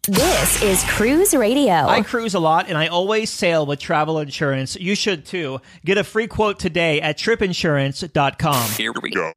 This is Cruise Radio. I cruise a lot, and I always sail with travel insurance. You should, too. Get a free quote today at tripinsurance.com. Here we go.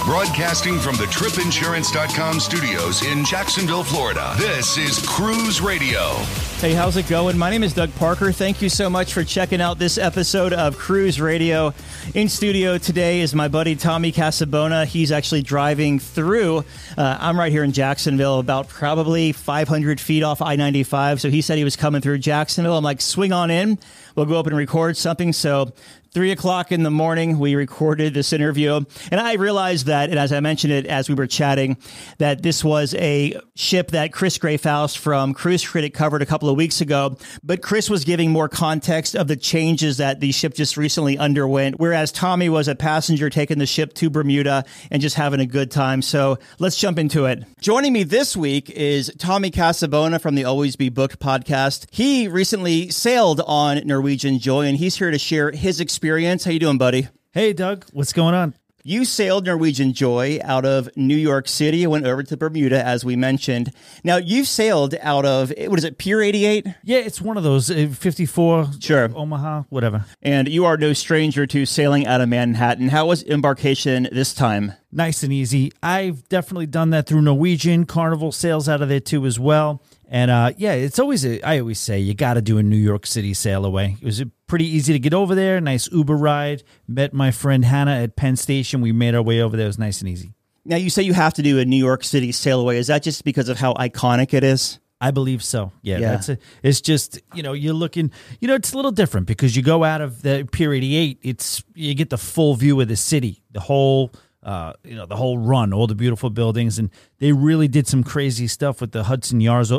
Broadcasting from the tripinsurance.com studios in Jacksonville, Florida. This is Cruise Radio. Hey, how's it going? My name is Doug Parker. Thank you so much for checking out this episode of Cruise Radio. In studio today is my buddy Tommy Casabona. He's actually driving through. I'm right here in Jacksonville, about probably 500 feet off I-95. So he said he was coming through Jacksonville. I'm like, swing on in. We'll go up and record something. So 3 o'clock in the morning, we recorded this interview. And I realized that, and as I mentioned it as we were chatting, that this was a ship that Chris Grayfaust from Cruise Critic covered a couple of weeks ago. But Chris was giving more context of the changes that the ship just recently underwent, whereas Tommy was a passenger taking the ship to Bermuda and just having a good time. So let's jump into it. Joining me this week is Tommy Casabona from the Always Be Booked podcast. He recently sailed on Norwegian Joy, and he's here to share his experience. How you doing, buddy? Hey, Doug. What's going on? You sailed Norwegian Joy out of New York City and went over to Bermuda, as we mentioned. Now, you've sailed out of, what is it, Pier 88? Yeah, it's one of those, 54, sure, Omaha, whatever. And you are no stranger to sailing out of Manhattan. How was embarkation this time? Nice and easy. I've definitely done that through Norwegian. Carnival sails out of there, too, as well. And, yeah, it's always, I always say, you got to do a New York City sail away. It was pretty easy to get over there. Nice Uber ride. Met my friend Hannah at Penn Station. We made our way over there. It was nice and easy. Now, you say you have to do a New York City sail away. Is that just because of how iconic it is? I believe so. Yeah. That's it. It's just, you're looking, it's a little different because you go out of the Pier 88, you get the full view of the city, the whole run, all the beautiful buildings, and they really did some crazy stuff with the Hudson Yards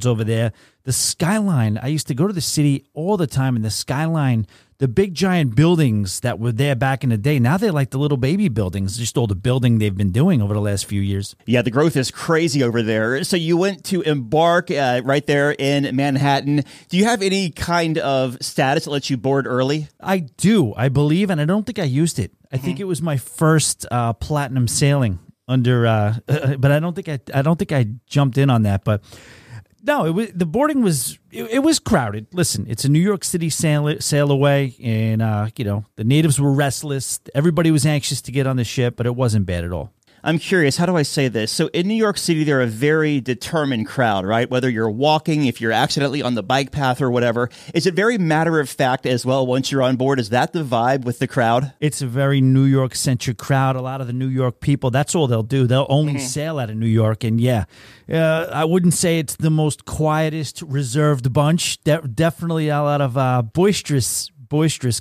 over there. The skyline, I used to go to the city all the time, and the skyline, the big giant buildings that were there back in the day, now they're like the little baby buildings, just all the building they've been doing over the last few years. Yeah, the growth is crazy over there. So you went to embark right there in Manhattan. Do you have any kind of status that lets you board early? I do, I believe, and I don't think I used it. I think it was my first platinum sailing under, but I don't think I jumped in on that. But no, the boarding was it was crowded. Listen, it's a New York City sail away, and the natives were restless. Everybody was anxious to get on the ship, but it wasn't bad at all. I'm curious, how do I say this? So in New York City, they're a very determined crowd, right? Whether you're walking, if you're accidentally on the bike path or whatever. Is it very matter of fact as well once you're on board? Is that the vibe with the crowd? It's a very New York-centric crowd. A lot of the New York people, that's all they'll do. They'll only sail out of New York. And I wouldn't say it's the most quietest, reserved bunch. Definitely a lot of boisterous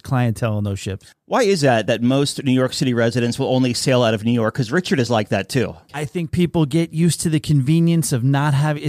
clientele on those ships. Why is that most New York City residents will only sail out of New York? Because Richard is like that too. I think people get used to the convenience of not having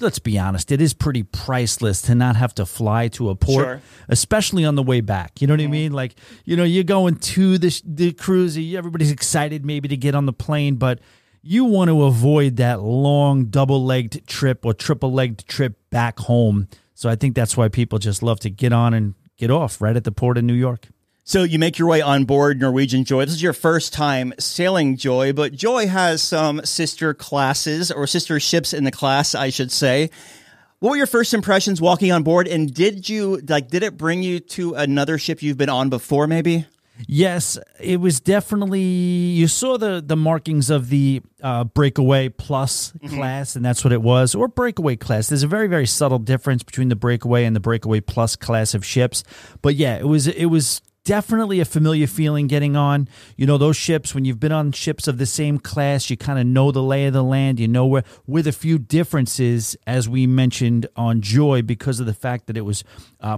let's be honest, it is pretty priceless to not have to fly to a port, sure, especially on the way back. You know what I mean? Like, you're going to the cruise, everybody's excited maybe to get on the plane, but you want to avoid that long double-legged trip or triple-legged trip back home. So I think that's why people just love to get on and get off right at the port of New York. So you make your way on board Norwegian Joy. This is your first time sailing Joy, but Joy has some sister classes, or sister ships in the class, I should say. What were your first impressions walking on board, and did it bring you to another ship you've been on before, maybe? Yes, it was definitely, you saw the markings of the Breakaway Plus class, and that's what it was, or Breakaway class. There's a very, very subtle difference between the Breakaway and the Breakaway Plus class of ships. But yeah, it was definitely a familiar feeling getting on. Those ships, when you've been on ships of the same class, you kind of know the lay of the land. You know where, with a few differences, as we mentioned on Joy, because of the fact that it was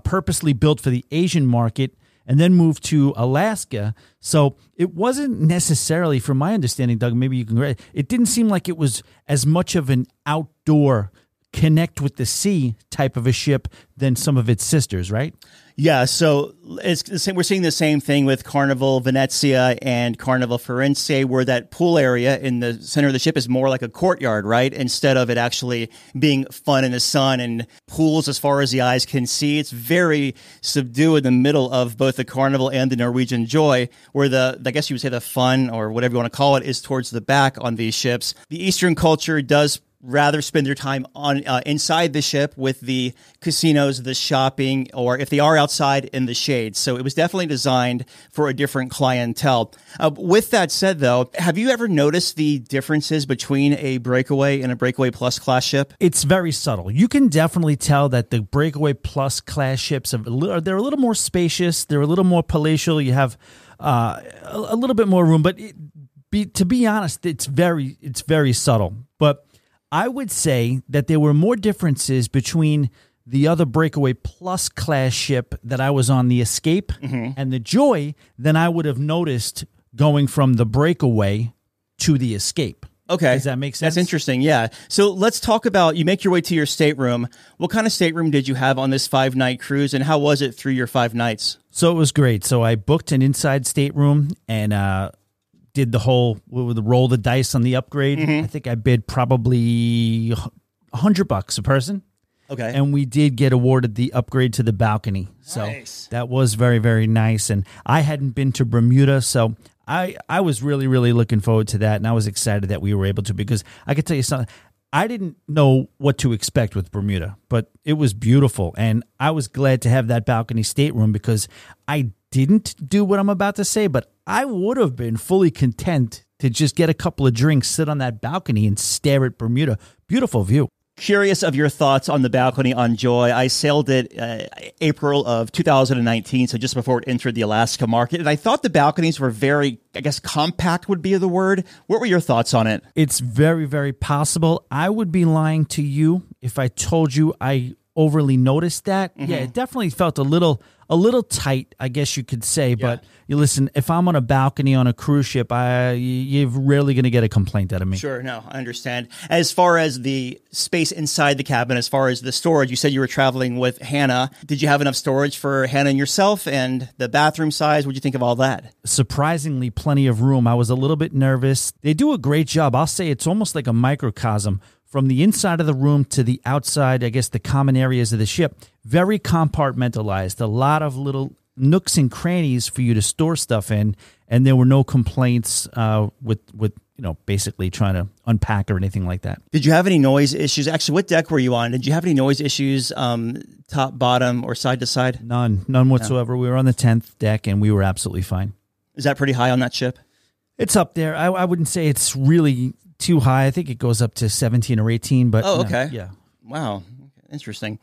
purposely built for the Asian market and then moved to Alaska. So it wasn't necessarily, from my understanding, Doug, maybe you can, it didn't seem like it was as much of an outdoor connect with the sea type of a ship than some of its sisters, right? Yeah, so it's the same, we're seeing the same thing with Carnival Venezia and Carnival Firenze, where that pool area in the center of the ship is more like a courtyard, right? Instead of it actually being fun in the sun and pools as far as the eyes can see. It's very subdued in the middle of both the Carnival and the Norwegian Joy, where I guess you would say the fun, or whatever you want to call it, is towards the back on these ships. The Eastern culture does rather spend their time on inside the ship with the casinos, the shopping, or if they are outside, in the shade. So it was definitely designed for a different clientele. With that said, though, have you ever noticed the differences between a Breakaway and a Breakaway Plus class ship? It's very subtle. You can definitely tell that the Breakaway Plus class ships they're a little more spacious. They're a little more palatial. You have a little bit more room, but to be honest, it's very subtle. But I would say that there were more differences between the other Breakaway Plus class ship that I was on, the Escape, and the Joy, than I would have noticed going from the Breakaway to the Escape. Okay. Does that make sense? That's interesting, yeah. So let's talk about, you make your way to your stateroom. What kind of stateroom did you have on this 5-night cruise, and how was it through your 5 nights? So it was great. So I booked an inside stateroom and did the whole roll the dice on the upgrade. I think I bid probably $100 a person. Okay. And we did get awarded the upgrade to the balcony. So that was very, very nice. And I hadn't been to Bermuda, so I was really, really looking forward to that. And I was excited that we were able to, because I could tell you something. I didn't know what to expect with Bermuda, but it was beautiful. And I was glad to have that balcony stateroom, because I didn't do what I'm about to say, but I would have been fully content to just get a couple of drinks, sit on that balcony, and stare at Bermuda. Beautiful view. Curious of your thoughts on the balcony on Joy. I sailed it April of 2019, so just before it entered the Alaska market. And I thought the balconies were very, I guess, compact would be the word. What were your thoughts on it? It's very, very possible. I would be lying to you if I told you I overly noticed that. Yeah, it definitely felt a little tight, I guess you could say. Yeah. But you listen, if I'm on a balcony on a cruise ship, you're rarely going to get a complaint out of me. Sure, no, I understand. As far as the space inside the cabin, as far as the storage, you said you were traveling with Hannah. Did you have enough storage for Hannah and yourself, and the bathroom size? What did you think of all that? Surprisingly, plenty of room. I was a little bit nervous. They do a great job. I'll say it's almost like a microcosm. From the inside of the room to the outside, I guess the common areas of the ship, very compartmentalized. A lot of little nooks and crannies for you to store stuff in, and there were no complaints with basically trying to unpack or anything like that. Did you have any noise issues? Actually, what deck were you on? Did you have any noise issues, top, bottom, or side to side? None whatsoever. No. We were on the 10th deck, and we were absolutely fine. Is that pretty high on that ship? It's up there. I wouldn't say it's really too high. I think it goes up to 17 or 18. But okay. Yeah. Wow. Interesting.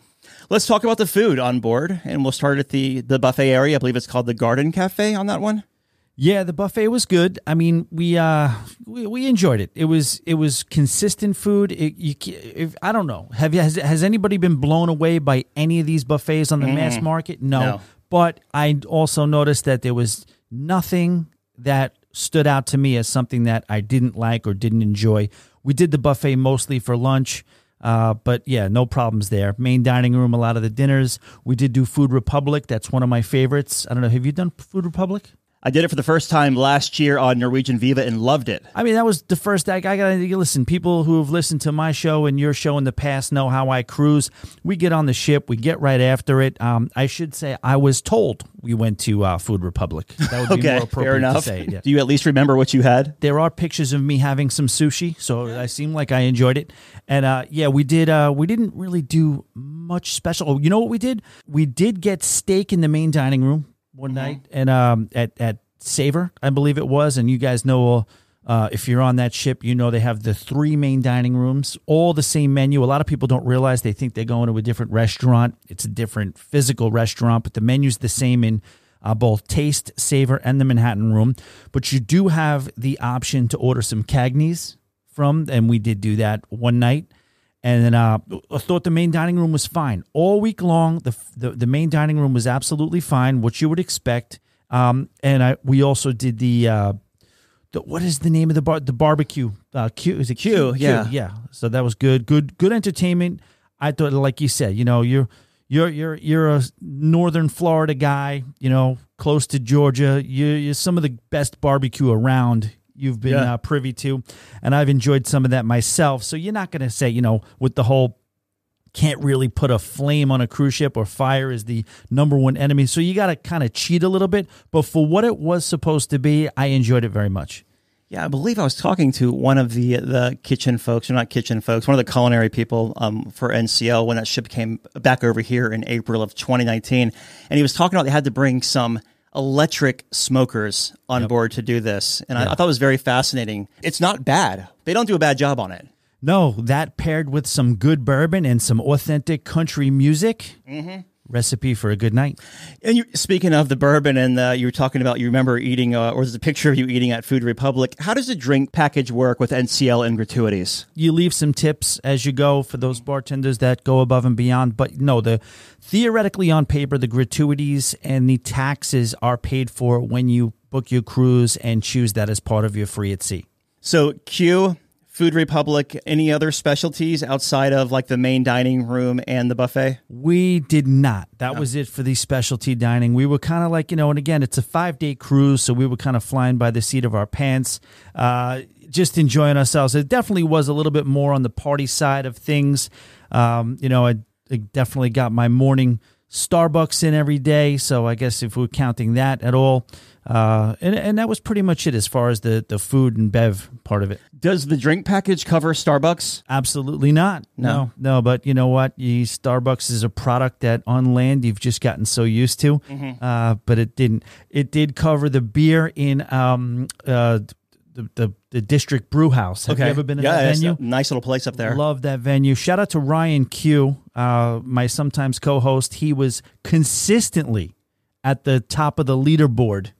Let's talk about the food on board, and we'll start at the buffet area. I believe it's called the Garden Cafe on that one. Yeah, the buffet was good. I mean, we enjoyed it. It was consistent food. I don't know. Has anybody been blown away by any of these buffets on the mass market? No. But I also noticed that there was nothing that stood out to me as something that I didn't like or didn't enjoy. We did the buffet mostly for lunch, but yeah, no problems there. Main dining room, a lot of the dinners. We did do Food Republic. That's one of my favorites. I don't know. Have you done Food Republic? I did it for the first time last year on Norwegian Viva and loved it. I mean, that was the first. I gotta listen. People who have listened to my show and your show in the past know how I cruise. We get on the ship, we get right after it. I should say I was told we went to Food Republic. That would be more appropriate fair enough. to say. Yeah. Do you at least remember what you had? There are pictures of me having some sushi, so I seem like I enjoyed it. And yeah, we did. We didn't really do much special. Oh, you know what we did? We did get steak in the main dining room one night, and at Savor, I believe it was. And you guys know, if you're on that ship, you know they have the 3 main dining rooms, all the same menu. A lot of people don't realize. They think they're going to a different restaurant. It's a different physical restaurant, but the menu's the same in both Taste, Savor, and the Manhattan room. But you do have the option to order some Cagney's from, and we did do that one night. And then I thought the main dining room was fine. All week long, the main dining room was absolutely fine, what you would expect. And we also did the what is the name of the bar? The barbecue. Q, is it Q? Yeah. Q, yeah. So that was good. Good entertainment. I thought, like you said, you're a northern Florida guy, close to Georgia. You're some of the best barbecue around. You've been privy to, and I've enjoyed some of that myself. So you're not going to say, with the whole can't really put a flame on a cruise ship or fire is the number one enemy. So you got to kind of cheat a little bit. But for what it was supposed to be, I enjoyed it very much. Yeah, I believe I was talking to one of the kitchen folks, or not kitchen folks, one of the culinary people for NCL when that ship came back over here in April of 2019. And he was talking about they had to bring some electric smokers on board to do this. And I thought it was very fascinating. It's not bad. They don't do a bad job on it. No, that paired with some good bourbon and some authentic country music. Recipe for a good night. And speaking of the bourbon, and you were talking about, you remember eating, or there's a picture of you eating at Food Republic. How does the drink package work with NCL and gratuities? You leave some tips as you go for those bartenders that go above and beyond. But no, theoretically on paper, the gratuities and the taxes are paid for when you book your cruise and choose that as part of your free at sea. So Q, Food Republic, any other specialties outside of like the main dining room and the buffet? We did not. That was it for the specialty dining. We were kind of like, and again, it's a 5-day cruise, so we were kind of flying by the seat of our pants, just enjoying ourselves. It definitely was a little bit more on the party side of things. I definitely got my morning Starbucks in every day, so I guess if we're counting that at all. And that was pretty much it as far as the food and bev part of it. Does the drink package cover Starbucks? Absolutely not. No. But you know what? Starbucks is a product that on land you've just gotten so used to. But it didn't. It did cover the beer in the District Brew House. Have you ever been in that venue? A nice little place up there. Love that venue. Shout out to Ryan Q, my sometimes co-host. He was consistently at the top of the leaderboard.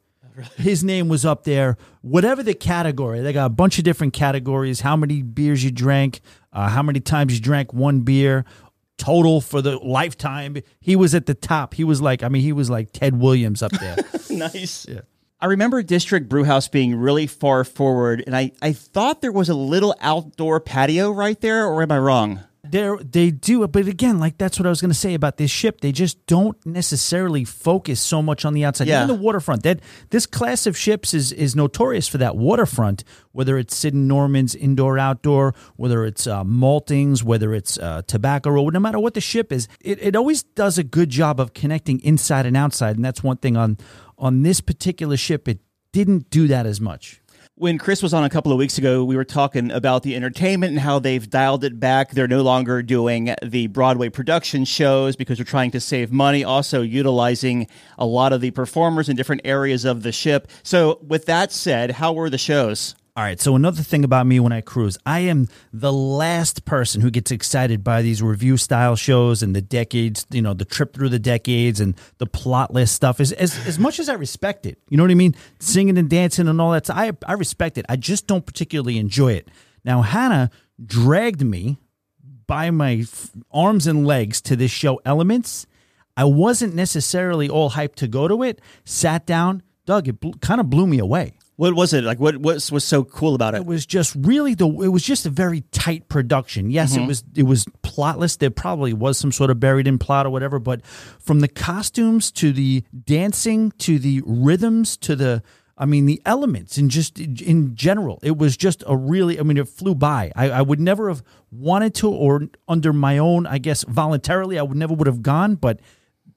His name was up there. Whatever the category, they got a bunch of different categories. How many beers you drank, how many times you drank one beer, total for the lifetime. He was at the top. He was like Ted Williams up there. Nice. Yeah. I remember District Brewhouse being really far forward, and I thought there was a little outdoor patio right there, or am I wrong? They do, but again, like that's what I was going to say about this ship. They just don't necessarily focus so much on the outside. Even the waterfront. This class of ships is notorious for that waterfront, whether it's Sid and Norman's indoor-outdoor, whether it's maltings, whether it's tobacco roll, no matter what the ship is, it always does a good job of connecting inside and outside, and that's one thing on this particular ship. It didn't do that as much. When Chris was on a couple of weeks ago, we were talking about the entertainment and how they've dialed it back. They're no longer doing the Broadway production shows because they're trying to save money, also utilizing a lot of the performers in different areas of the ship. So with that said, how were the shows? All right, so another thing about me when I cruise, I am the last person who gets excited by these review-style shows and the decades, the trip through the decades and the plotless stuff. As much as I respect it, you know what I mean? Singing and dancing and all that, so I respect it. I just don't particularly enjoy it. Now, Hannah dragged me by my arms and legs to this show, Elements. I wasn't necessarily all hyped to go to it, sat down. Doug, it kind of blew me away. What was it like? What was so cool about it? It was just really it was just a very tight production. Yes, it was plotless. There probably was some sort of buried in plot or whatever, but from the costumes to the dancing to the rhythms to the elements and just in general, it was just it flew by. I would never have wanted to, or under my own, I guess, voluntarily, I would have gone, but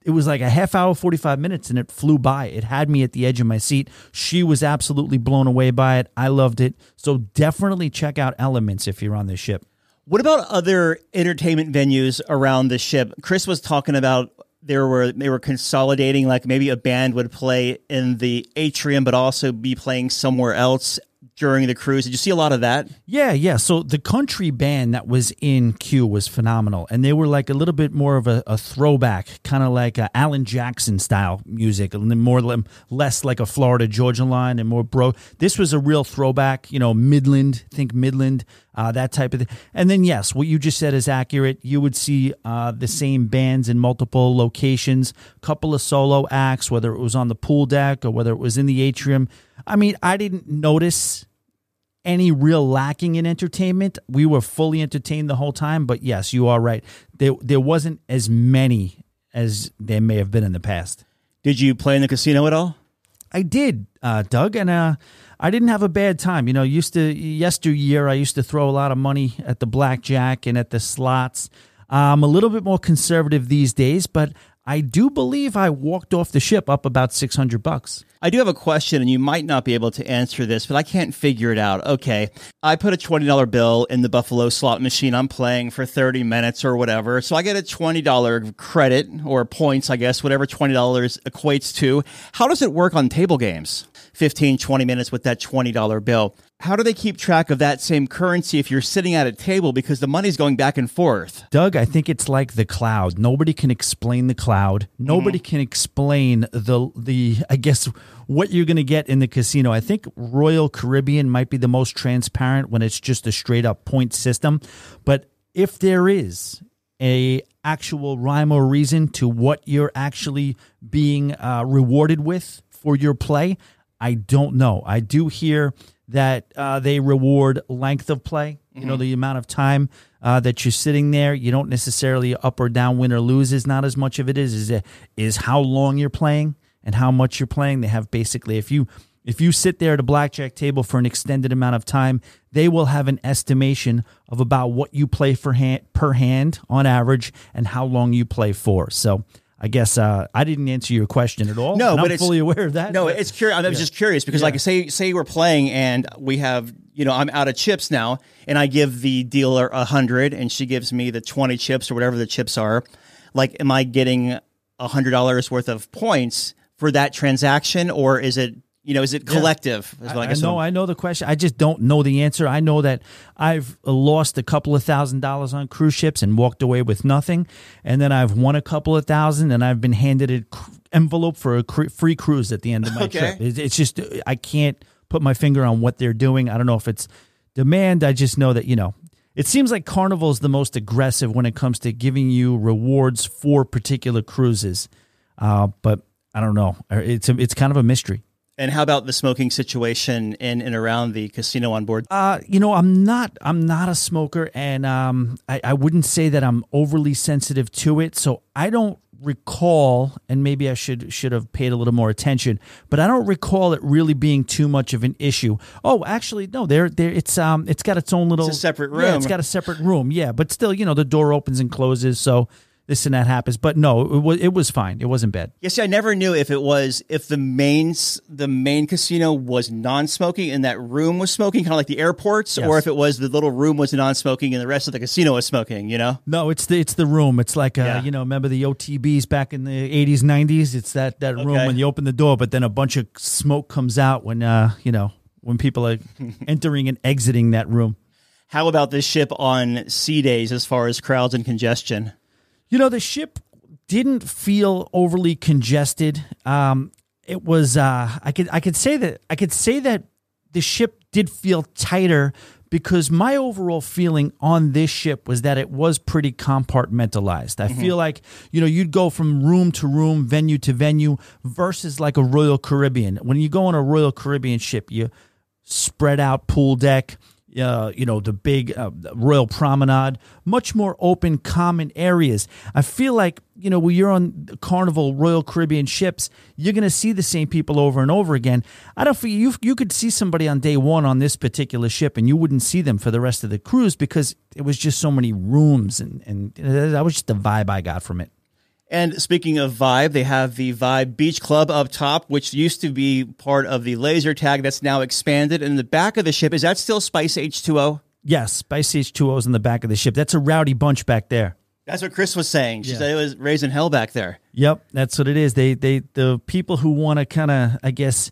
it was like a half hour, 45 minutes, and it flew by. It had me at the edge of my seat. She was absolutely blown away by it. I loved it. So definitely check out Elements if you're on this ship. What about other entertainment venues around the ship? Chris was talking about they were consolidating, like maybe a band would play in the atrium, but also be playing somewhere else during the cruise. Did you see a lot of that? Yeah. So the country band that was in Q was phenomenal, and they were like a little bit more of a throwback, kind of like Alan Jackson style music, and less like a Florida Georgia Line, and more This was a real throwback, Midland, that type of thing. And then yes, what you just said is accurate. You would see the same bands in multiple locations, couple of solo acts, whether it was on the pool deck or whether it was in the atrium. I didn't notice any real lacking in entertainment. We were fully entertained the whole time, but yes, you are right. There wasn't as many as there may have been in the past. Did you play in the casino at all? I did, Doug, and I didn't have a bad time. Yesteryear, I used to throw a lot of money at the blackjack and at the slots. I'm a little bit more conservative these days, but I do believe I walked off the ship up about $600. I do have a question, and you might not be able to answer this, but I can't figure it out. Okay, I put a $20 bill in the Buffalo slot machine. I'm playing for 30 minutes or whatever, so I get a $20 credit or points, I guess, whatever $20 equates to. How does it work on table games? 15, 20 minutes with that $20 bill. How do they keep track of that same currency if you're sitting at a table because the money's going back and forth? Doug, I think it's like the cloud. Nobody can explain the cloud. Nobody can explain the I guess what you're going to get in the casino. I think Royal Caribbean might be the most transparent when it's just a straight up point system. But if there is a actual rhyme or reason to what you're actually being rewarded with for your play, I don't know. I do hear that they reward length of play, you know, the amount of time that you're sitting there. You don't necessarily up or down, win or lose is not as much of it is how long you're playing and how much you're playing. They have basically, if you sit there at a blackjack table for an extended amount of time, they will have an estimation of about what you play per hand on average and how long you play for. So I guess I didn't answer your question at all. No, but I'm fully aware of that. No, it's curious. I was just curious because, like, say we're playing and we have, you know, I'm out of chips now, and I give the dealer 100, and she gives me the 20 chips or whatever the chips are. Like, am I getting $100 worth of points for that transaction, or is it? You know, is it collective? Yeah. I know the question. I just don't know the answer. I know that I've lost a couple of $1,000s on cruise ships and walked away with nothing. And then I've won a couple of thousand, and I've been handed an envelope for a free cruise at the end of my trip. It's just, I can't put my finger on what they're doing. I don't know if it's demand. I just know that, you know, it seems like Carnival is the most aggressive when it comes to giving you rewards for particular cruises. But I don't know. It's kind of a mystery. And how about the smoking situation in and around the casino on board? You know, I'm not a smoker, and I wouldn't say that I'm overly sensitive to it. So I don't recall, and maybe I should have paid a little more attention, but I don't recall it really being too much of an issue. Oh, actually, no, it's got its own little, it's a separate room. Yeah, it's got a separate room. Yeah, but still, you know, the door opens and closes, so this and that happens, but no, it was fine. It wasn't bad. Yes, I never knew if the main casino was non-smoking and that room was smoking, kind of like the airports, or if it was the little room was non-smoking and the rest of the casino was smoking. You know? No, it's the room. It's like you know, remember the OTBs back in the 80s, 90s? It's that room when you open the door, but then a bunch of smoke comes out when you know, when people are entering and exiting that room. How about this ship on sea days as far as crowds and congestion? You know, the ship didn't feel overly congested. It was I could say that the ship did feel tighter because my overall feeling on this ship was that it was pretty compartmentalized. I feel like, you know, you'd go from room to room, venue to venue versus like a Royal Caribbean. When you go on a Royal Caribbean ship, you spread out pool deck. You know, the big Royal Promenade, much more open, common areas. I feel like, you know, when you're on Carnival Royal Caribbean ships, you're going to see the same people over and over again. I don't feel you could see somebody on day one on this particular ship and you wouldn't see them for the rest of the cruise because it was just so many rooms and that was just the vibe I got from it. And speaking of vibe, they have the Vibe Beach Club up top, which used to be part of the laser tag that's now expanded. And in the back of the ship, is that still Spice H2O? Yes, Spice H2O is in the back of the ship. That's a rowdy bunch back there. That's what Chris was saying. She said it was raising hell back there. Yep, that's what it is. The people who want to kind of, I guess,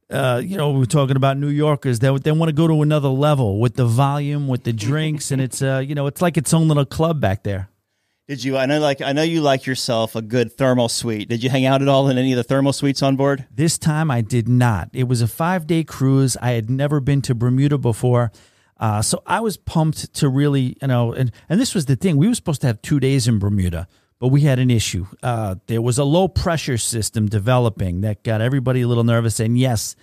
you know, we're talking about New Yorkers. They want to go to another level with the volume, with the drinks, and it's you know, it's like its own little club back there. Did you? I know you like yourself a good thermal suite. Did you hang out at all in any of the thermal suites on board? This time I did not. It was a 5-day cruise. I had never been to Bermuda before. So I was pumped to really, you know, and this was the thing. We were supposed to have 2 days in Bermuda, but we had an issue. There was a low pressure system developing that got everybody a little nervous. And yes,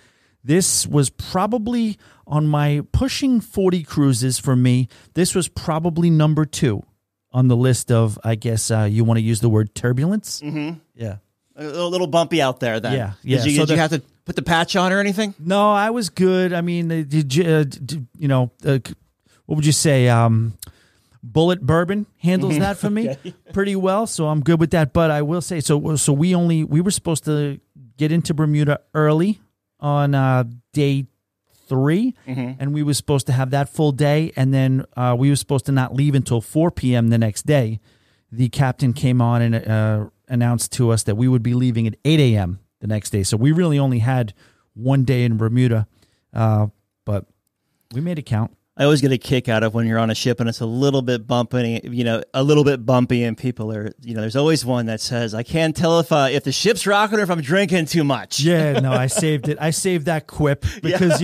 this was probably on my pushing 40 cruises for me. This was probably number 2. On the list of, I guess you want to use the word turbulence? Mm-hmm. Yeah. A little bumpy out there then. Yeah. Did you have to put the patch on or anything? No, I was good. I mean, you know, what would you say? Bullet bourbon handles that for me pretty well, so I'm good with that. But I will say, so we were supposed to get into Bermuda early on day 3, and we were supposed to have that full day, and then we were supposed to not leave until 4 p.m. the next day. The captain came on and announced to us that we would be leaving at 8 a.m. the next day. So we really only had one day in Bermuda, but we made it count. I always get a kick out of when you're on a ship and it's a little bit bumpy, and people are, there's always one that says, I can't tell if the ship's rocking or if I'm drinking too much. Yeah, no, I saved it. I saved that quip because,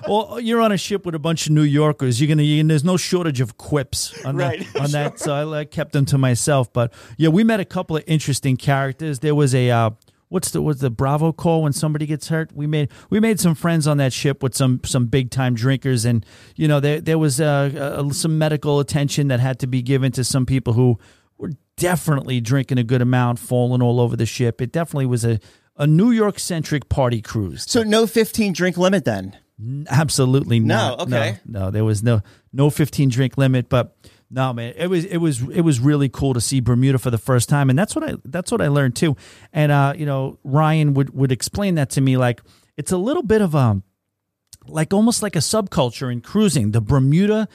well, you're on a ship with a bunch of New Yorkers. There's no shortage of quips on that. So I kept them to myself. But yeah, we met a couple of interesting characters. There was a, what's the Bravo call when somebody gets hurt? We made some friends on that ship with some big time drinkers, and there was some medical attention that had to be given to some people who were definitely drinking a good amount, falling all over the ship. It definitely was a New York centric party cruise. So no 15 drink limit then? Absolutely not. No, okay. No, there was no 15 drink limit, but. No, man, it was really cool to see Bermuda for the first time, and that's what I learned too. And Ryan would explain that to me, like it's a little bit of almost like a subculture in cruising. The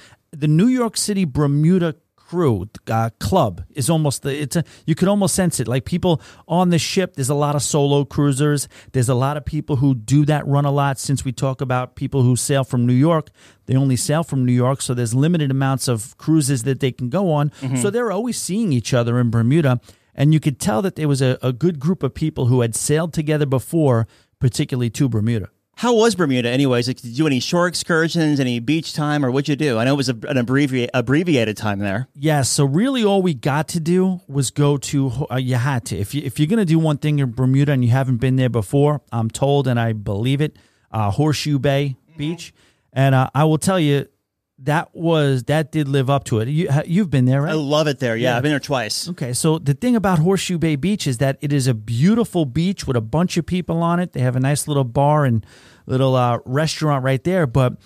New York City Bermuda crew club is almost you could almost sense it. Like people on the ship, there's a lot of solo cruisers. There's a lot of people who do that run a lot. Since we talk about people who sail from New York, they only sail from New York, so there's limited amounts of cruises that they can go on. So they're always seeing each other in Bermuda, and you could tell that there was a good group of people who had sailed together before, particularly to Bermuda. How was Bermuda anyways? Like, did you do any shore excursions, any beach time, or what'd you do? I know it was an abbreviated time there. Yeah, so really all we got to do was go to, you had to. If you're going to do one thing in Bermuda and you haven't been there before, I'm told, and I believe it, Horseshoe Bay Beach. And I will tell you, that did live up to it. You've been there, right? I love it there. Yeah, I've been there twice. Okay, so the thing about Horseshoe Bay Beach is that it is a beautiful beach with a bunch of people on it. They have a nice little bar and little restaurant right there. But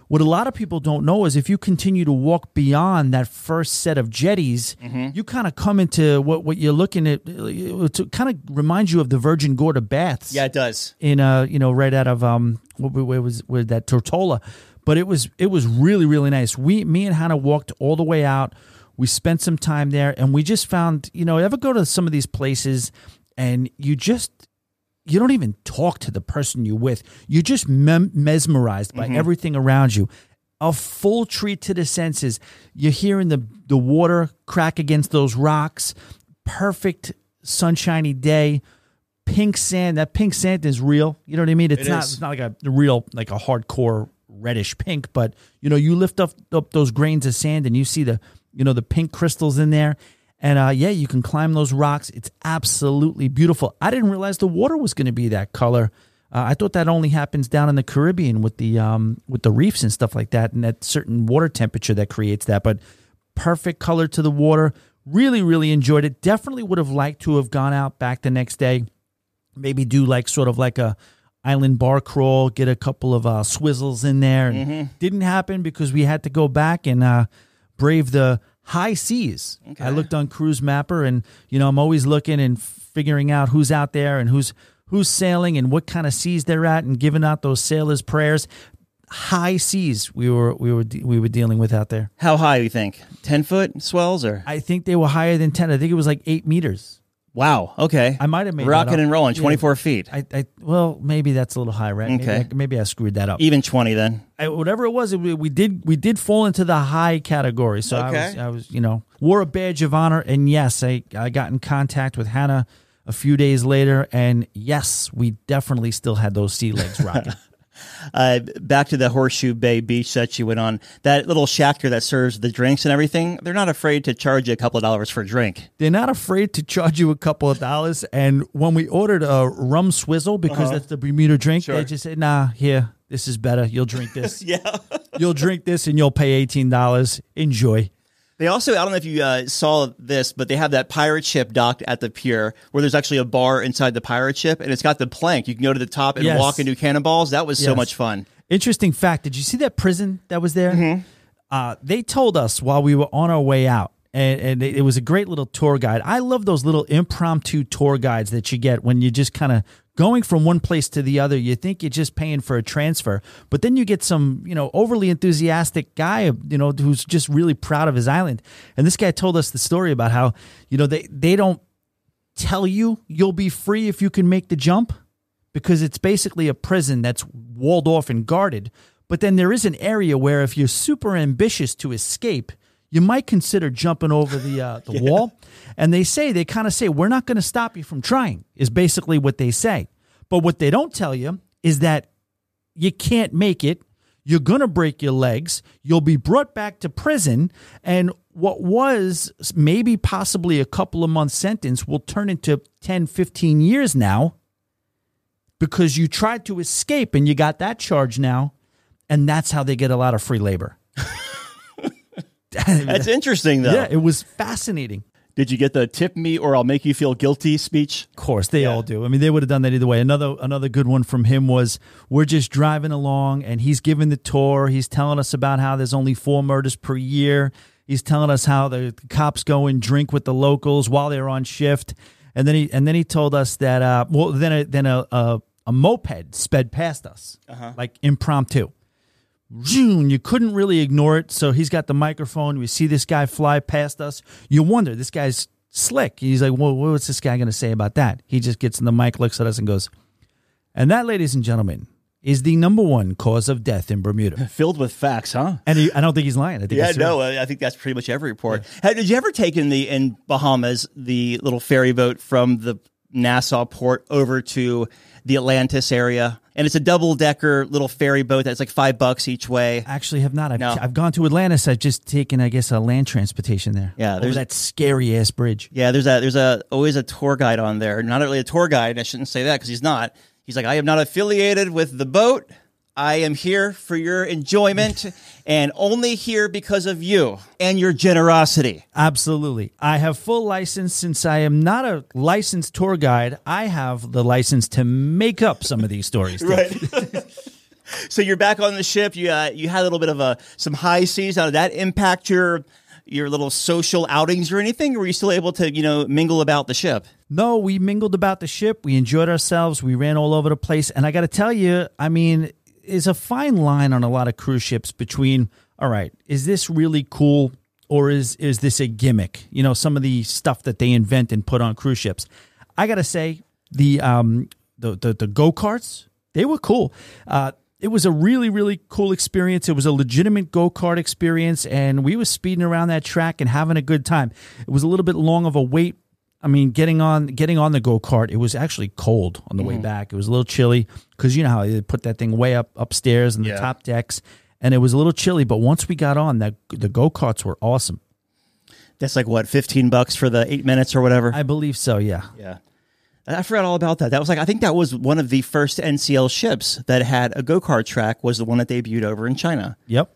what a lot of people don't know is if you continue to walk beyond that first set of jetties, you kind of come into what you're looking at. It kind of reminds you of the Virgin Gorda baths. Yeah, it does. In right out of where that Tortola. But it was really, really nice. Me and Hannah walked all the way out. We spent some time there, and we just found, ever go to some of these places and you don't even talk to the person you're with. You're just mesmerized by everything around you. A full treat to the senses. You're hearing the water crack against those rocks. Perfect sunshiny day. Pink sand. That pink sand is real. You know what I mean? It's not like a real, like a hardcore reddish pink, but you lift up those grains of sand and you see the pink crystals in there, and you can climb those rocks. It's absolutely beautiful. I didn't realize the water was going to be that color. I thought that only happens down in the Caribbean with the reefs and stuff like that, and that certain water temperature that creates that. But perfect color to the water. Really, really enjoyed it. Definitely would have liked to have gone out back the next day, maybe do sort of like a island bar crawl, get a couple of swizzles in there. And didn't happen because we had to go back and brave the high seas. Okay. I looked on Cruise Mapper, and I'm always looking and figuring out who's out there and who's sailing and what kind of seas they're at, and giving out those sailors' prayers. High seas we were dealing with out there. How high do you think? 10-foot swells, or? I think they were higher than 10. I think it was like 8 meters. Wow. Okay. I might have made rocking and rolling 24 feet. Well, maybe that's a little high, right? Okay. Maybe I screwed that up. Even 20 then. Whatever it was, we did fall into the high category. So okay. I was wore a badge of honor, and yes, I got in contact with Hannah a few days later, and yes, we definitely still had those sea legs rocking. Back to the Horseshoe Bay Beach that you went on, that little shacker that serves the drinks and everything, they're not afraid to charge you a couple of dollars for a drink. They're not afraid to charge you a couple of dollars. And when we ordered a rum swizzle, because that's the Bermuda drink, they just said, nah, here, this is better. You'll drink this. Yeah. You'll drink this and you'll pay $18. Enjoy. They also, I don't know if you saw this, but they have that pirate ship docked at the pier where there's actually a bar inside the pirate ship, and it's got the plank. You can go to the top and walk and do cannonballs. That was so much fun. Interesting fact. Did you see that prison that was there? They told us while we were on our way out, and it was a great little tour guide. I love those little impromptu tour guides that you get when you just kind of going from one place to the other, you think you're just paying for a transfer, but then you get some, overly enthusiastic guy, who's just really proud of his island. And this guy told us the story about how, they don't tell you'll be free if you can make the jump, because it's basically a prison that's walled off and guarded. But then there is an area where if you're super ambitious to escape, you might consider jumping over the wall. And they kind of say, we're not going to stop you from trying, is basically what they say. But what they don't tell you is that you can't make it. You're going to break your legs. You'll be brought back to prison. And what was maybe possibly a couple of months sentence will turn into 10, 15 years now, because you tried to escape and you got that charge now. And that's how they get a lot of free labor. That's interesting, though. Yeah, it was fascinating. Did you get the tip me or I'll make you feel guilty speech? Of course, they all do. I mean, they would have done that either way. Another good one from him was, we're just driving along and he's giving the tour. He's telling us about how there's only 4 murders per year. He's telling us how the cops go and drink with the locals while they're on shift. And then he told us that a moped sped past us, like impromptu. You couldn't really ignore it. So he's got the microphone. We see this guy fly past us. You wonder, this guy's slick. He's like, well, what's this guy going to say about that? He just gets in the mic, looks at us and goes, and that, ladies and gentlemen, is the #1 cause of death in Bermuda. Filled with facts, huh? And I don't think he's lying. I think I think that's pretty much every report. Yeah. Did you ever take in Bahamas the little ferry boat from the Nassau port over to the Atlantis area? And it's a double-decker little ferry boat that's like $5 each way. Actually, have not. I've gone to Atlantis. I've just taken, I guess, a land transportation there. Yeah, there's that scary-ass bridge. Yeah, there's always a tour guide on there. Not really a tour guide. I shouldn't say that because he's not. He's like, I am not affiliated with the boat. I am here for your enjoyment and only here because of you and your generosity. Absolutely. I have full license. Since I am not a licensed tour guide, I have the license to make up some of these stories. Right. So you're back on the ship. You had a little bit of some high seas. Now, did that impact your little social outings or anything? Or were you still able to, mingle about the ship? No, we mingled about the ship. We enjoyed ourselves. We ran all over the place. And I got to tell you, I mean, is a fine line on a lot of cruise ships between, all right, is this really cool or is this a gimmick? Some of the stuff that they invent and put on cruise ships. I got to say, the go-karts, they were cool. It was a really, really cool experience. It was a legitimate go-kart experience, and we were speeding around that track and having a good time. It was a little bit long of a wait. I mean, getting on the go-kart, it was actually cold on the way back. It was a little chilly because you know how they put that thing way upstairs in the top decks, and it was a little chilly. But once we got on, the go-karts were awesome. That's like, what, $15 for the 8 minutes or whatever? I believe so, yeah. Yeah. I forgot all about that. That was I think that was one of the first NCL ships that had a go-kart track, was the one that debuted over in China. Yep,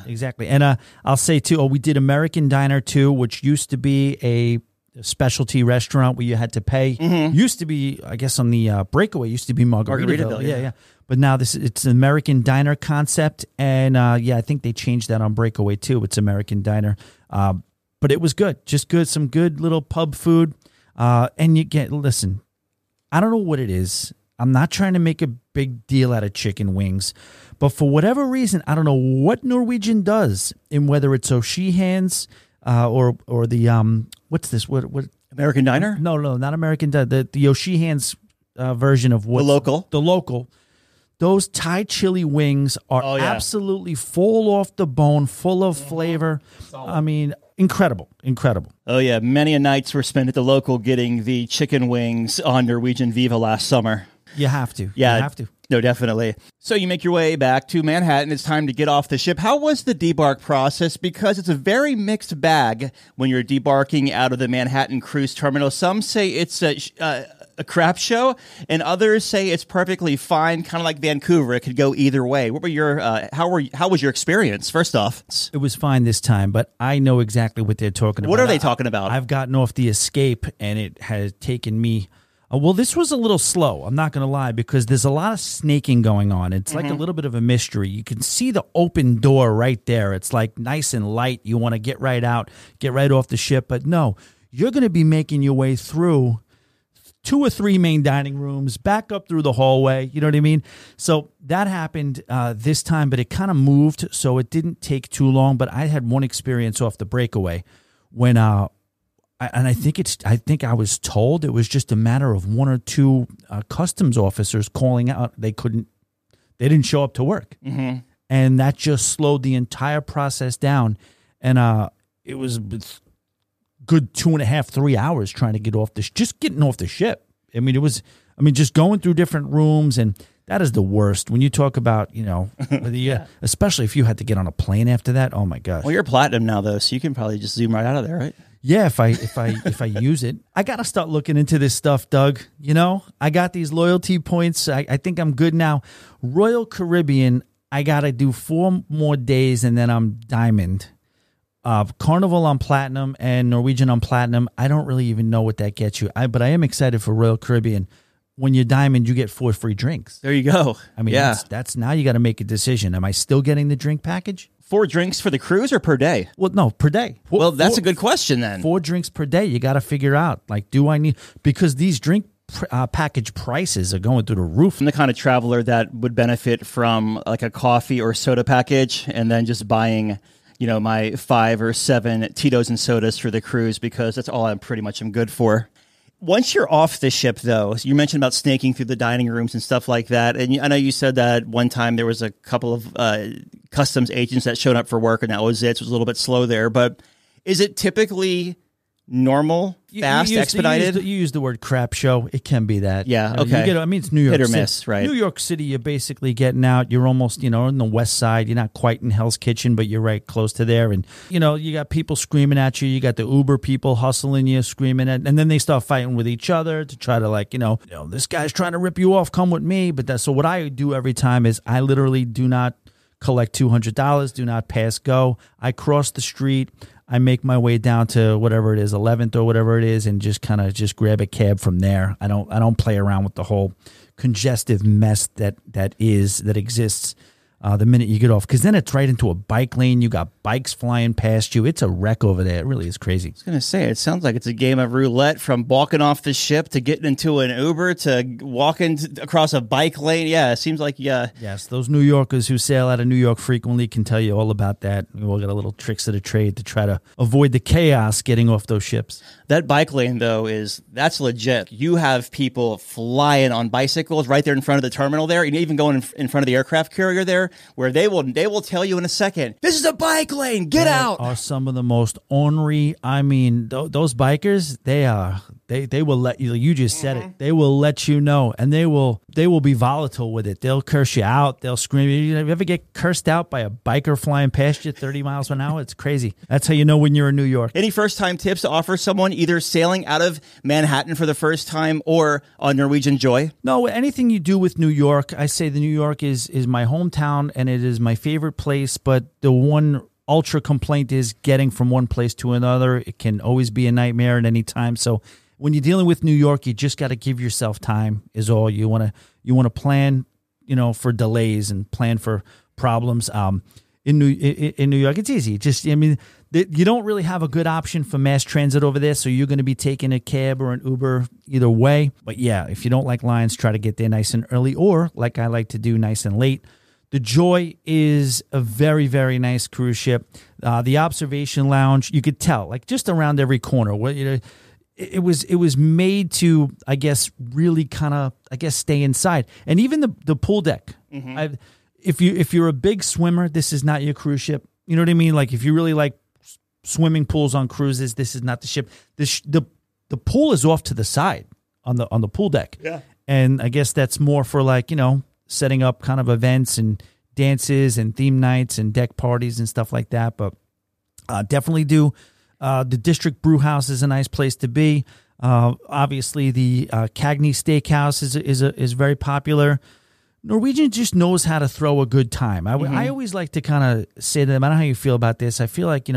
exactly. And I'll say, too, we did American Diner, too, which used to be a specialty restaurant where you had to pay. Used to be, I guess, on the Breakaway, used to be Margaritaville. Yeah. But now it's an American Diner concept. And, I think they changed that on Breakaway, too. It's American Diner. But it was good. Just good. Some good little pub food. And listen, I don't know what it is. I'm not trying to make a big deal out of chicken wings, but for whatever reason, I don't know what Norwegian does, in whether it's O'Sheehan's or the what's this? What American Diner? No, not American Diner. The O'Sheehan's version of the local. The local. Those Thai chili wings are absolutely fall off the bone, full of flavor. Solid. I mean, incredible. Oh, yeah. Many a nights were spent at the local getting the chicken wings on Norwegian Viva last summer. You have to. Yeah. You have to. No, definitely. So you make your way back to Manhattan. It's time to get off the ship. How was the debark process? Because it's a very mixed bag when you're debarking out of the Manhattan cruise terminal. Some say it's a crap show, and others say it's perfectly fine, kind of like Vancouver. It could go either way. What were your how was your experience? First off, it was fine this time, but I know exactly what they're talking about. What are they talking about? I've gotten off the Escape, and it has taken me. Well, this was a little slow, I'm not going to lie, because there's a lot of snaking going on. It's like a little bit of a mystery. You can see the open door right there. It's like nice and light. You want to get right out, get right off the ship. But no, you're going to be making your way through 2 or 3 main dining rooms, back up through the hallway. You know what I mean? So that happened this time, but it kind of moved, so it didn't take too long. But I had one experience off the breakaway when I think I was told it was just a matter of 1 or 2 customs officers calling out. They didn't show up to work. Mm-hmm. And that just slowed the entire process down. And it was good 2.5, 3 hours trying to get off just getting off the ship. I mean, just going through different rooms, and that is the worst. When you talk about, especially if you had to get on a plane after that. Oh my gosh. Well, you're platinum now though, so you can probably just zoom right out of there, right? Yeah, if I use it. I got to start looking into this stuff, Doug. I got these loyalty points. I think I'm good now. Royal Caribbean, I got to do 4 more days and then I'm diamond. Carnival on platinum and Norwegian on platinum. I don't really even know what that gets you. But I am excited for Royal Caribbean. When you're diamond, you get 4 free drinks. There you go. I mean, that's now you got to make a decision. Am I still getting the drink package? 4 drinks for the cruise or per day? Well, no, per day. Well, that's a good question then. 4 drinks per day. You got to figure out, like, do I need, because these drink package prices are going through the roof. I'm the kind of traveler that would benefit from like a coffee or soda package and then just buying, my 5 or 7 Tito's and sodas for the cruise, because that's all I'm pretty much am good for. Once you're off the ship, though, you mentioned about snaking through the dining rooms and stuff like that. And I know you said that one time there was a couple of customs agents that showed up for work, and that was it. So it was a little bit slow there. But is it typically normal, fast, expedited? You use the word crap show. It can be that. Yeah, okay. It's New York Hit or City. miss, right? New York City, you're basically getting out. You're almost, on the west side. You're not quite in Hell's Kitchen, but you're right close to there. And, you got people screaming at you. You got the Uber people hustling you, screaming at, and then they start fighting with each other to try to this guy's trying to rip you off. Come with me. But so what I do every time is I literally do not collect $200, do not pass go. I cross the street. I make my way down to whatever it is, 11th or whatever it is, and just kind of just grab a cab from there. I don't play around with the whole congestive mess that exists the minute you get off, because then it's right into a bike lane. You got bikes flying past you. It's a wreck over there. It really is crazy. I was going to say, it sounds like it's a game of roulette, from walking off the ship to getting into an Uber to walking across a bike lane. Yeah, it seems like, yeah. Yes, those New Yorkers who sail out of New York frequently can tell you all about that. We all got a little tricks of the trade to try to avoid the chaos getting off those ships. That bike lane, though, that's legit. You have people flying on bicycles right there in front of the terminal there, and even going in front of the aircraft carrier there, where they will tell you in a second, this is a bike lane, get out. Are some of the most ornery. I mean, those bikers, they will let you just said it. They will let you know, and they will be volatile with it. They'll curse you out. They'll scream. You ever get cursed out by a biker flying past you 30 miles an hour? It's crazy. That's how you know when you're in New York. Any first-time tips to offer someone either sailing out of Manhattan for the first time or on Norwegian Joy? No, anything you do with New York, I say the New York is my hometown, and it is my favorite place, but the one ultra complaint is getting from one place to another. It can always be a nightmare at any time. So when you're dealing with New York, you just got to give yourself time is all. You want to plan, for delays and plan for problems. In New York, it's easy. You don't really have a good option for mass transit over there, so you're going to be taking a cab or an Uber either way. But yeah, if you don't like lines, try to get there nice and early, or like I like to do, nice and late. The Joy is a very, very nice cruise ship. The observation lounge, you could tell, like just around every corner. It was made to, I guess, really kind of, stay inside. And even the pool deck. Mm-hmm. If you're a big swimmer, this is not your cruise ship. You know what I mean? Like if you really like swimming pools on cruises, this is not the ship. The pool is off to the side on the pool deck. Yeah. And I guess that's more for setting up kind of events and dances and theme nights and deck parties and stuff like that. But definitely do. The District Brew House is a nice place to be. Obviously, the Cagney Steakhouse is very popular. Norwegian just knows how to throw a good time. I always like to kind of say to them, I don't know how you feel about this. I feel like,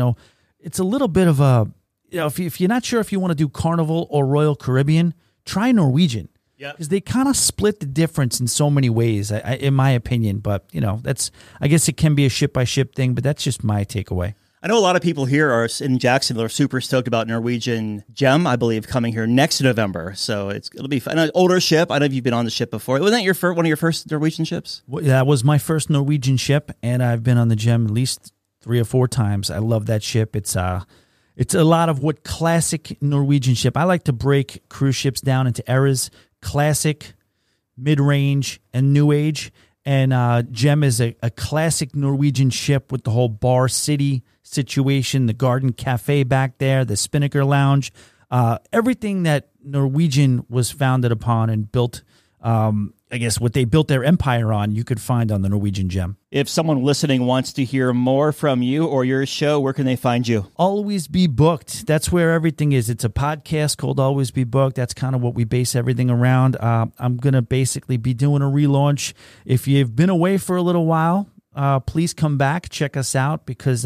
it's a little bit of a, if you're not sure if you want to do Carnival or Royal Caribbean, try Norwegian. Yeah, because they kind of split the difference in so many ways, in my opinion. But I guess it can be a ship by ship thing. But that's just my takeaway. I know a lot of people here are in Jacksonville are super stoked about Norwegian Gem, I believe, coming here next November. So it'll be fun. An older ship. I know you've been on the ship before. Wasn't that one of your first Norwegian ships? Well, that was my first Norwegian ship, and I've been on the Gem at least 3 or 4 times. I love that ship. It's a lot of what classic Norwegian ship. I like to break cruise ships down into eras: classic, mid-range, and new age. And Gem is a classic Norwegian ship with the whole bar city situation, the garden cafe back there, the Spinnaker Lounge, everything that Norwegian was founded upon and built, I guess what they built their empire on, you could find on the Norwegian Gem. If someone listening wants to hear more from you or your show, where can they find you? Always Be Booked. That's where everything is. It's a podcast called Always Be Booked. That's kind of what we base everything around. I'm going to basically be doing a relaunch. If you've been away for a little while, please come back, check us out, because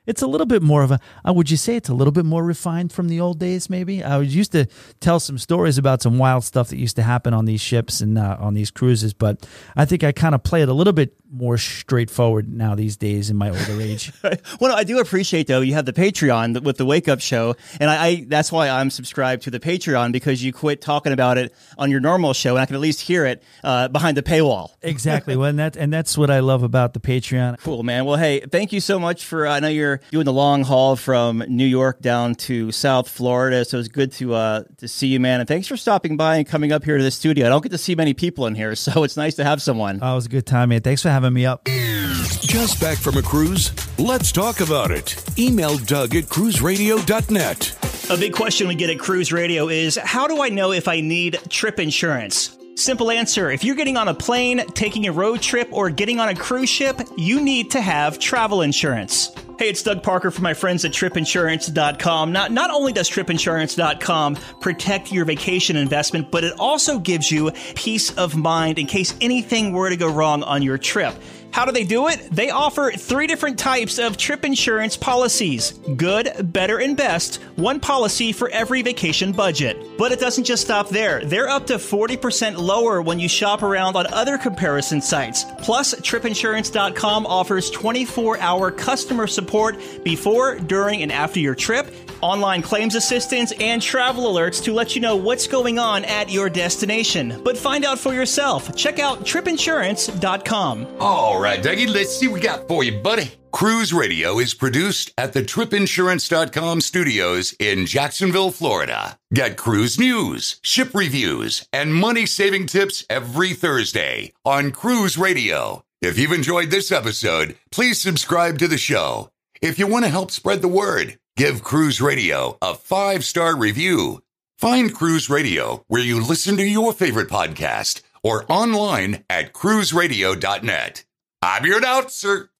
it's a little bit more of would you say it's a little bit more refined from the old days, maybe? I used to tell some stories about some wild stuff that used to happen on these ships and on these cruises, but I think I kind of play it a little bit more straightforward now these days in my older age. Well, I do appreciate, though, you have the Patreon with the Wake Up Show, and I that's why I'm subscribed to the Patreon, because you quit talking about it on your normal show, and I can at least hear it behind the paywall. Exactly. Well, and that's what I love about the Patreon. Cool, man. Well, hey, thank you so much for, I know you're doing the long haul from New York down to South Florida, so it's good to see you, man, and thanks for stopping by and coming up here to the studio. I don't get to see many people in here, so it's nice to have someone. Oh, it was a good time, man. Thanks for having me up. Just back from a cruise? Let's talk about it. Email Doug at cruiseradio.net. A big question we get at Cruise Radio is, how do I know if I need trip insurance? Simple answer. If you're getting on a plane, taking a road trip, or getting on a cruise ship, you need to have travel insurance. Hey, it's Doug Parker from my friends at tripinsurance.com. Not only does tripinsurance.com protect your vacation investment, but it also gives you peace of mind in case anything were to go wrong on your trip. How do they do it? They offer 3 different types of trip insurance policies. Good, better, and best. One policy for every vacation budget. But it doesn't just stop there. They're up to 40% lower when you shop around on other comparison sites. Plus, tripinsurance.com offers 24-hour customer support before, during, and after your trip, online claims assistance, and travel alerts to let you know what's going on at your destination. But find out for yourself. Check out tripinsurance.com. All right, Dougie, let's see what we got for you, buddy. Cruise Radio is produced at the tripinsurance.com studios in Jacksonville, Florida. Get cruise news, ship reviews, and money-saving tips every Thursday on Cruise Radio. If you've enjoyed this episode, please subscribe to the show. If you want to help spread the word, give Cruise Radio a 5-star review. Find Cruise Radio where you listen to your favorite podcast or online at cruiseradio.net. I'm your announcer,